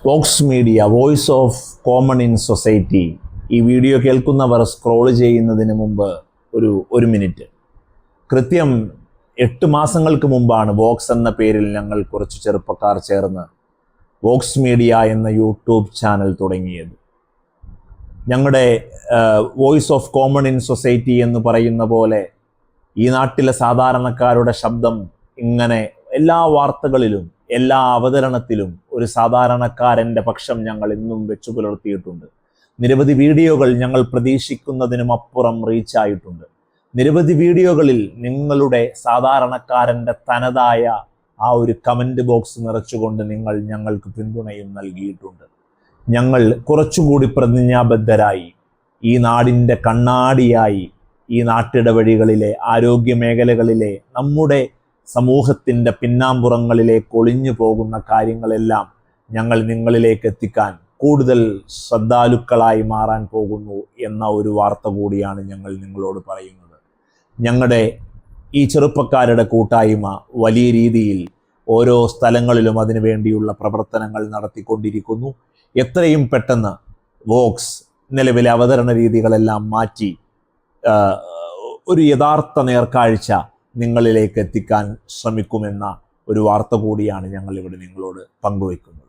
Woakes Media, voice of common in society. ഈ video കേൾക്കുന്നവർ scroll ചെയ്യുന്നതിന് മുമ്പ് ഒരു മിനിറ്റ്. കൃത്യം 8 മാസങ്ങൾക്ക് മുമ്പാണ് വോക്സ് എന്ന പേരിൽ ഞങ്ങൾ കുറച്ച് ചെറുപ്പക്കാർ ചേർന്ന് വോക്സ് മീഡിയ എന്ന യൂട്യൂബ് ചാനൽ തുടങ്ങിയത്. ഞങ്ങളുടെ voice of common in society എന്ന് പറയുന്ന പോലെ ഈ നാട്ടിലെ സാധാരണക്കാരുടെ ശബ്ദം ഇങ്ങനെ എല്ലാ വാർത്തകളിലും എല്ലാ അവതരണത്തിലും ഒരു സാധാരണക്കാരൻ്റെ പക്ഷം ഞങ്ങൾ ഇന്നും വെച്ചു പുലർത്തിയിട്ടുണ്ട്. നിരവധി വീഡിയോകൾ ഞങ്ങൾ പ്രതീക്ഷിക്കുന്നതിനും അപ്പുറം റീച്ചായിട്ടുണ്ട്. നിരവധി വീഡിയോകളിൽ നിങ്ങളുടെ സാധാരണക്കാരൻ്റെ തനതായ ആ ഒരു കമൻറ്റ് ബോക്സ് നിറച്ചുകൊണ്ട് നിങ്ങൾ ഞങ്ങൾക്ക് പിന്തുണയും നൽകിയിട്ടുണ്ട്. ഞങ്ങൾ കുറച്ചുകൂടി പ്രതിജ്ഞാബദ്ധരായി ഈ നാടിൻ്റെ കണ്ണാടിയായി ഈ നാട്ടിടവഴികളിലെ ആരോഗ്യ മേഖലകളിലെ നമ്മുടെ സമൂഹത്തിൻ്റെ പിന്നാമ്പുറങ്ങളിലേക്ക് ഒളിഞ്ഞു പോകുന്ന കാര്യങ്ങളെല്ലാം ഞങ്ങൾ നിങ്ങളിലേക്ക് എത്തിക്കാൻ കൂടുതൽ ശ്രദ്ധാലുക്കളായി മാറാൻ പോകുന്നു എന്ന ഒരു വാർത്ത കൂടിയാണ് ഞങ്ങൾ നിങ്ങളോട് പറയുന്നത്. ഞങ്ങളുടെ ഈ ചെറുപ്പക്കാരുടെ കൂട്ടായ്മ വലിയ രീതിയിൽ ഓരോ സ്ഥലങ്ങളിലും അതിനു വേണ്ടിയുള്ള പ്രവർത്തനങ്ങൾ നടത്തിക്കൊണ്ടിരിക്കുന്നു. എത്രയും പെട്ടെന്ന് വോക്സ് നിലവിലെ അവതരണ രീതികളെല്ലാം മാറ്റി ഒരു യഥാർത്ഥ നേർക്കാഴ്ച നിങ്ങളിലേക്ക് എത്തിക്കാൻ ശ്രമിക്കുമെന്ന ഒരു വാർത്ത കൂടിയാണ് ഞങ്ങൾ ഇവിടെ നിങ്ങളോട് പങ്കുവയ്ക്കുന്നത്.